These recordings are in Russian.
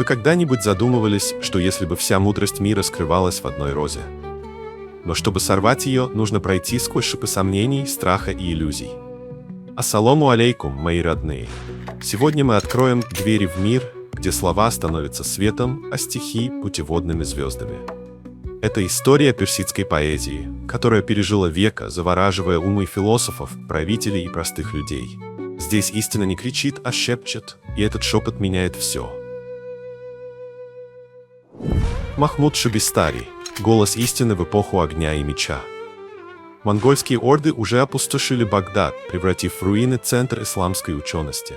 Вы когда-нибудь задумывались, что если бы вся мудрость мира скрывалась в одной розе? Но чтобы сорвать ее, нужно пройти сквозь шипы сомнений, страха и иллюзий. Ассаламу алейкум, мои родные. Сегодня мы откроем двери в мир, где слова становятся светом, а стихи – путеводными звездами. Это история персидской поэзии, которая пережила века, завораживая умы философов, правителей и простых людей. Здесь истина не кричит, а шепчет, и этот шепот меняет все. Махмуд Шабистари. Голос истины в эпоху огня и меча. Монгольские орды уже опустошили Багдад, превратив в руины центр исламской учености.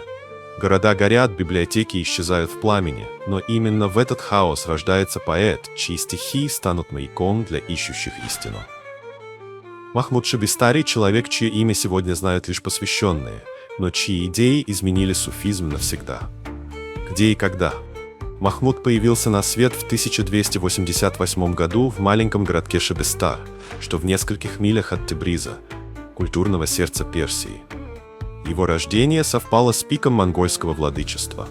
Города горят, библиотеки исчезают в пламени, но именно в этот хаос рождается поэт, чьи стихи станут маяком для ищущих истину. Махмуд Шабистари – человек, чье имя сегодня знают лишь посвященные, но чьи идеи изменили суфизм навсегда. Где и когда? Махмуд появился на свет в 1288 году в маленьком городке Шабистар, что в нескольких милях от Тебриза, культурного сердца Персии. Его рождение совпало с пиком монгольского владычества.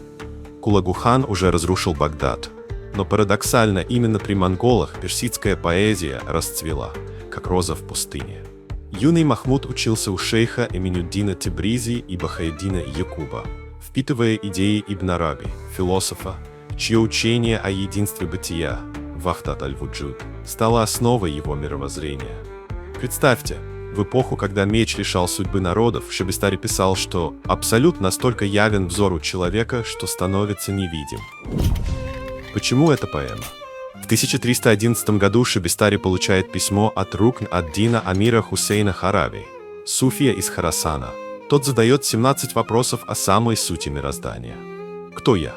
Кулагу-хан уже разрушил Багдад, но парадоксально именно при монголах персидская поэзия расцвела, как роза в пустыне. Юный Махмуд учился у шейха Эминюддина Тебризи и Бахаэддина Якуба, впитывая идеи Ибн Араби, философа, чье учение о единстве бытия, Вахдат аль-Вуджуд, стало основой его мировоззрения. Представьте, в эпоху, когда меч решал судьбы народов, Шабистари писал, что абсолют настолько явен взору человека, что становится невидим. Почему эта поэма? В 1311 году Шабистари получает письмо от Рукн ад-Дина Амира Хусейна Харави, суфия из Хорасана. Тот задает 17 вопросов о самой сути мироздания. Кто я?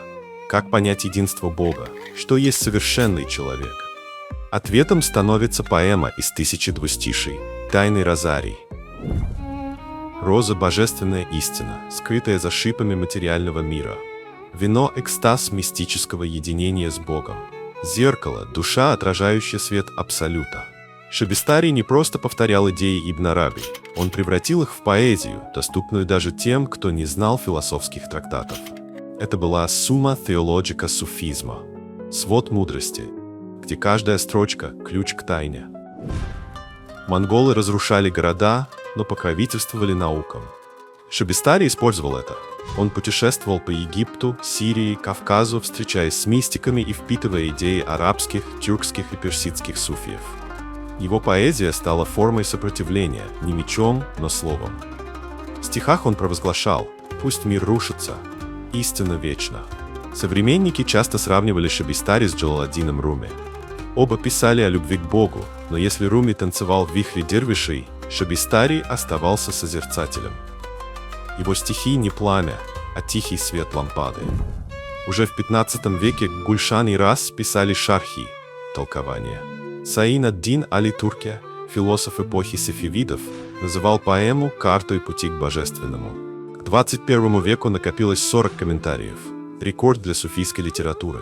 Как понять единство Бога? Что есть совершенный человек? Ответом становится поэма из 1200 стишей «Тайный розарий». Роза – божественная истина, скрытая за шипами материального мира. Вино – экстаз мистического единения с Богом. Зеркало – душа, отражающая свет Абсолюта. Шабистари не просто повторял идеи Ибн Араби, он превратил их в поэзию, доступную даже тем, кто не знал философских трактатов. Это была сумма теологика суфизма, свод мудрости, где каждая строчка – ключ к тайне. Монголы разрушали города, но покровительствовали наукам. Шабистари использовал это. Он путешествовал по Египту, Сирии, Кавказу, встречаясь с мистиками и впитывая идеи арабских, тюркских и персидских суфиев. Его поэзия стала формой сопротивления, не мечом, но словом. В стихах он провозглашал: «Пусть мир рушится, истина вечна». Современники часто сравнивали Шабистари с Джалаладдином Руми. Оба писали о любви к Богу, но если Руми танцевал в вихре дервишей, Шабистари оставался созерцателем. Его стихи не пламя, а тихий свет лампады. Уже в 15 веке Гульшан и Рас писали шархи, толкования. Саин ад-Дин Али-Турки, философ эпохи сефевидов, называл поэму картой пути к божественному. К 21 веку накопилось 40 комментариев, рекорд для суфийской литературы.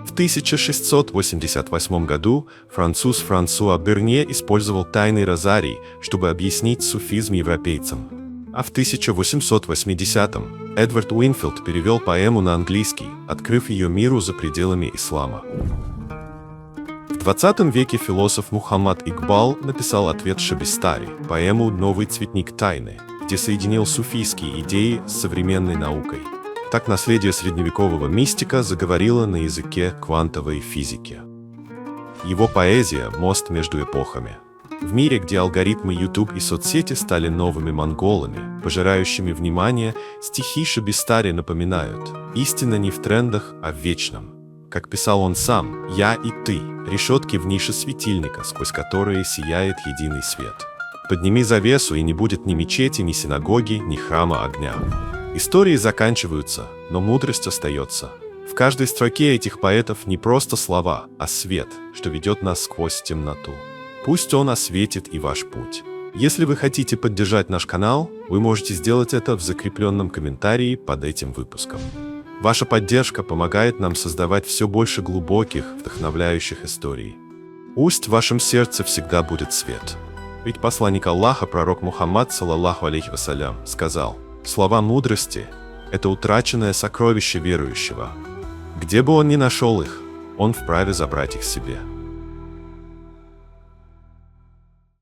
В 1688 году француз Франсуа Бернье использовал «Тайный розарий», чтобы объяснить суфизм европейцам. А в 1880-м Эдвард Уинфилд перевел поэму на английский, открыв ее миру за пределами ислама. В 20 веке философ Мухаммад Игбал написал ответ Шабистари, поэму «Новый цветник тайны», где соединил суфийские идеи с современной наукой. Так наследие средневекового мистика заговорило на языке квантовой физики. Его поэзия – мост между эпохами. В мире, где алгоритмы YouTube и соцсети стали новыми монголами, пожирающими внимание, стихи Шабистари напоминают: истина не в трендах, а в вечном. Как писал он сам: «Я и ты – решетки в нише светильника, сквозь которые сияет единый свет. Подними завесу, и не будет ни мечети, ни синагоги, ни храма огня». Истории заканчиваются, но мудрость остается. В каждой строке этих поэтов не просто слова, а свет, что ведет нас сквозь темноту. Пусть он осветит и ваш путь. Если вы хотите поддержать наш канал, вы можете сделать это в закрепленном комментарии под этим выпуском. Ваша поддержка помогает нам создавать все больше глубоких, вдохновляющих историй. Пусть в вашем сердце всегда будет свет. Ведь посланник Аллаха, пророк Мухаммад, саллаллаху алейхи вассалям, сказал: «Слова мудрости – это утраченное сокровище верующего». Где бы он ни нашел их, он вправе забрать их себе.